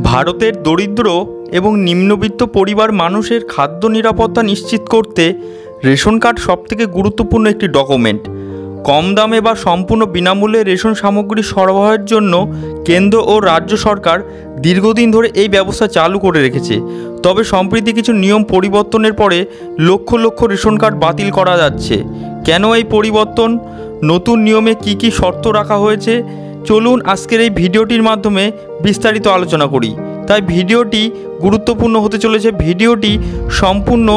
ভারতের দরিদ্র এবং নিম্নবিত্ত পরিবার মানুষের খাদ্য নিরাপত্তা নিশ্চিত করতে রেশন কার্ড সবথেকে গুরুত্বপূর্ণ একটি ডকুমেন্ট। কম দামে বা সম্পূর্ণ বিনামূল্যে রেশন সামগ্রী সরবরাহের জন্য কেন্দ্র ও রাজ্য সরকার দীর্ঘদিন ধরে এই ব্যবস্থা চালু করে রেখেছে। তবে সম্প্রতি কিছু নিয়ম পরিবর্তনের পরে লক্ষ লক্ষ রেশন কার্ড বাতিল করা যাচ্ছে। কেন এই পরিবর্তন, নতুন নিয়মে কি কি শর্ত রাখা হয়েছে, চলুন আজকের এই ভিডিওটির মাধ্যমে বিস্তারিত আলোচনা করি। তাই ভিডিওটি গুরুত্বপূর্ণ হতে চলেছে। ভিডিওটি সম্পূর্ণ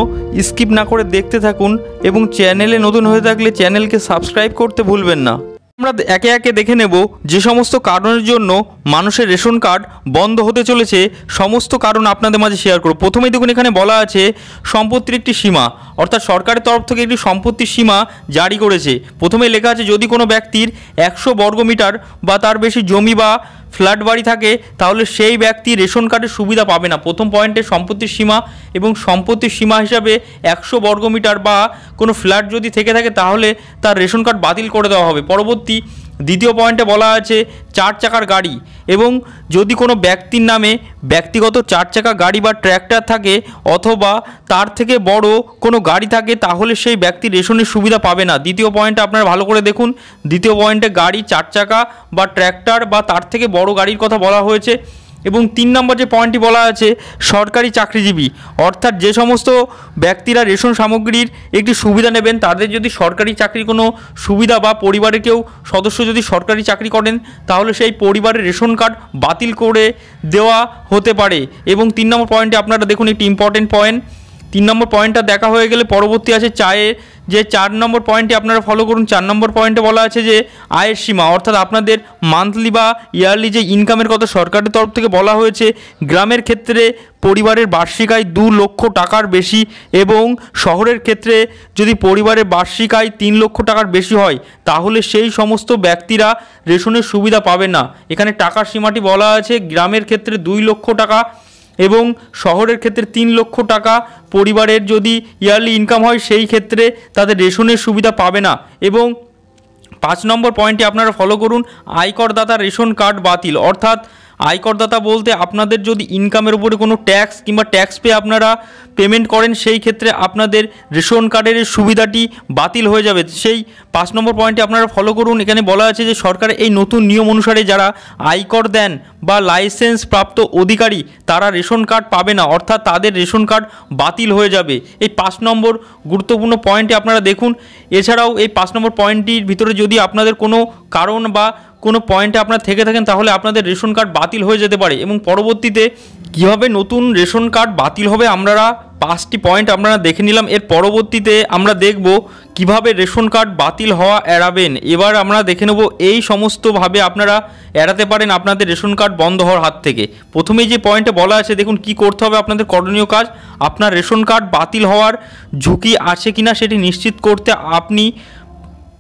স্কিপ না করে দেখতে থাকুন এবং চ্যানেলে নতুন হয়ে থাকলে চ্যানেলকে সাবস্ক্রাইব করতে ভুলবেন না। আমরা একে একে দেখে নেব যে সমস্ত কারণের জন্য মানুষের রেশন কার্ড বন্ধ হতে চলেছে, সমস্ত কারণ আপনাদের মাঝে শেয়ার করব। প্রথমেই দেখুন, এখানে বলা আছে সম্পত্তির একটি সীমা, অর্থাৎ সরকারের তরফ থেকে একটি সম্পত্তির সীমা জারি করেছে। প্রথমে লেখা আছে যদি কোনো ব্যক্তির 100 বর্গমিটার বা তার বেশি জমি বা ফ্ল্যাট বাড়ি থাকে তাহলে সেই ব্যক্তি রেশন কার্ডের সুবিধা পাবে না। প্রথম পয়েন্টে সম্পত্তির সীমা, এবং সম্পত্তির সীমা হিসাবে 100 বর্গমিটার বা কোনো ফ্ল্যাট যদি থেকে থাকে তাহলে তার রেশন কার্ড বাতিল করে দেওয়া হবে। পরবর্তী দ্বিতীয় পয়েন্টে বলা আছে 4 চাকার গাড়ি, এবং যদি কোনো ব্যক্তির নামে ব্যক্তিগত 4 চাকা গাড়ি বা ট্র্যাক্টর থাকে অথবা তার থেকে বড় কোনো গাড়ি থাকে তাহলে সেই ব্যক্তি রেশনের সুবিধা পাবে না। দ্বিতীয় পয়েন্টে আপনারা ভালো করে দেখুন, দ্বিতীয় পয়েন্টে গাড়ি 4 চাকা বা ট্র্যাক্টর বা তার থেকে বড় গাড়ির কথা বলা হয়েছে। এবং 3 নম্বর যে পয়েন্টটি বলা আছে সরকারি চাকরিজীবী, অর্থাৎ যে সমস্ত ব্যক্তিরা রেশন সামগ্রীর একটি সুবিধা নেবেন তাদের যদি সরকারি চাকরির কোনো সুবিধা বা পরিবারের কেউ সদস্য যদি সরকারি চাকরি করেন তাহলে সেই পরিবারের রেশন কার্ড বাতিল করে দেওয়া হতে পারে। এবং 3 নম্বর পয়েন্টে আপনারা দেখুন একটি ইম্পর্টেন্ট পয়েন্ট, 3 নম্বর পয়েন্টটা দেখা হয়ে গেলে পরবর্তী আছে চায়ের যে 4 নম্বর পয়েন্টটি আপনারা ফলো করুন। 4 নম্বর পয়েন্টে বলা আছে যে আয়ের সীমা, অর্থাৎ আপনাদের মান্থলি বা ইয়ারলি যে ইনকামের কথা সরকারের তরফ থেকে বলা হয়েছে। গ্রামের ক্ষেত্রে পরিবারের বার্ষিক আয় 2 লক্ষ টাকার বেশি, এবং শহরের ক্ষেত্রে যদি পরিবারের বার্ষিক আয় 3 লক্ষ টাকার বেশি হয় তাহলে সেই সমস্ত ব্যক্তিরা রেশনের সুবিধা পাবে না। এখানে টাকার সীমাটি বলা আছে গ্রামের ক্ষেত্রে 2 লক্ষ টাকা এবং শহরের ক্ষেত্রে 3 লক্ষ টাকা পরিবারের যদি ইয়ারলি ইনকাম হয় সেই ক্ষেত্রে তাদের রেশনের সুবিধা পাবে না। এবং 5 নম্বর পয়েন্টে আপনারা ফলো করুন আয়করদাতা রেশন কার্ড বাতিল, অর্থাৎ আয়করদাতা বলতে আপনাদের যদি ইনকামের উপরে কোনো ট্যাক্স কিংবা ট্যাক্স পে আপনারা পেমেন্ট করেন সেই ক্ষেত্রে আপনাদের রেশন কার্ডের সুবিধাটি বাতিল হয়ে যাবে। সেই 5 নম্বর পয়েন্টে আপনারা ফলো করুন। এখানে বলা আছে যে সরকারের এই নতুন নিয়ম অনুসারে যারা আয়কর দেন বা লাইসেন্স প্রাপ্ত অধিকারী তারা রেশন কার্ড পাবে না, অর্থাৎ তাদের রেশন কার্ড বাতিল হয়ে যাবে। এই 5 নম্বর গুরুত্বপূর্ণ পয়েন্টে আপনারা দেখুন। এছাড়াও এই 5 নম্বর পয়েন্টটির ভিতরে যদি আপনাদের কোনো কারণ বা কোনো পয়েন্টে আপনারা থেকে থাকেন তাহলে আপনাদের রেশন কার্ড বাতিল হয়ে যেতে পারে। এবং পরবর্তীতে কীভাবে নতুন রেশন কার্ড বাতিল হবে আমরা 5টি পয়েন্ট আপনারা দেখে নিলাম। এর পরবর্তীতে আমরা দেখব কিভাবে রেশন কার্ড বাতিল হওয়া এড়াবেন। এবার আমরা দেখে নেব এই সমস্তভাবে আপনারা এড়াতে পারেন আপনাদের রেশন কার্ড বন্ধ হওয়ার হাত থেকে। প্রথমেই যে পয়েন্টে বলা আছে দেখুন কি করতে হবে আপনাদের করণীয় কাজ। আপনার রেশন কার্ড বাতিল হওয়ার ঝুঁকি আছে কিনা সেটি নিশ্চিত করতে আপনি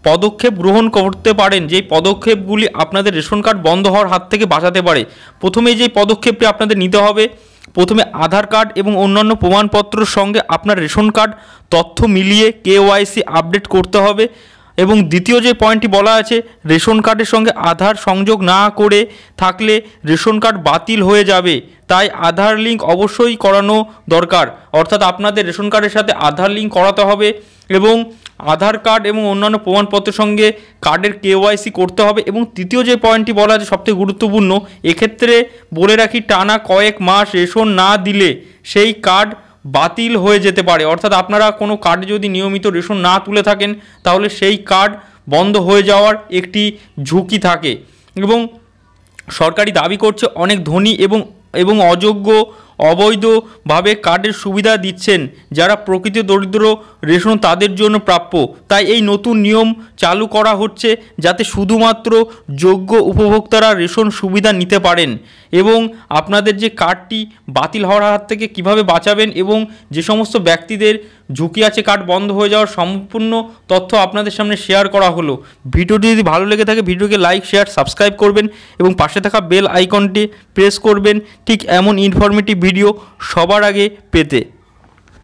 পদক্ষেপ গ্রহণ করতে পারেন, যেই পদক্ষেপগুলি আপনাদের রেশন কার্ড বন্ধ হওয়ার হাত থেকে বাঁচাতে পারে। প্রথমেই যে পদক্ষেপটি আপনাদের নিতে হবে, প্রথমে আধার কার্ড এবং অন্যান্য প্রমাণপত্রের সঙ্গে আপনার রেশন কার্ড তথ্য মিলিয়ে KYC আপডেট করতে হবে। এবং দ্বিতীয় যে পয়েন্টটি বলা আছে রেশন কার্ডের সঙ্গে আধার সংযোগ না করে থাকলে রেশন কার্ড বাতিল হয়ে যাবে, তাই আধার লিঙ্ক অবশ্যই করানো দরকার, অর্থাৎ আপনাদের রেশন কার্ডের সাথে আধার লিঙ্ক করাতে হবে এবং আধার কার্ড এবং অন্যান্য প্রমাণপত্রের সঙ্গে কার্ডের KYC করতে হবে। এবং তৃতীয় যে পয়েন্টটি বলা আছে সবথেকে গুরুত্বপূর্ণ, এক্ষেত্রে বলে রাখি টানা কয়েক মাস রেশন না দিলে সেই কার্ড বাতিল হয়ে যেতে পারে, অর্থাৎ আপনারা কোনো কার্ডে যদি নিয়মিত রেশন না তুলে থাকেন তাহলে সেই কার্ড বন্ধ হয়ে যাওয়ার একটি ঝুঁকি থাকে। এবং সরকারি দাবি করছে অনেক ধনী এবং অযোগ্য অবৈধভাবে কার্ডের সুবিধা দিচ্ছেন, যারা প্রকৃত দরিদ্র রেশন তাদের জন্য প্রাপ্য। তাই এই নতুন নিয়ম চালু করা হচ্ছে যাতে শুধুমাত্র যোগ্য উপভোক্তারা রেশন সুবিধা নিতে পারেন। এবং আপনাদের যে কার্ডটি বাতিল হওয়ার হাত থেকে কিভাবে বাঁচাবেন এবং যে সমস্ত ব্যক্তিদের ঝুঁকি আছে কার্ড বন্ধ হয়ে যাওয়ার সম্পূর্ণ তথ্য আপনাদের সামনে শেয়ার করা হলো। ভিডিওটি যদি ভালো লেগে থাকে ভিডিওকে লাইক শেয়ার সাবস্ক্রাইব করবেন এবং পাশে থাকা বেল আইকনটি প্রেস করবেন ঠিক এমন ইনফরমেটিভ ভিডিও সবার আগে পেতে।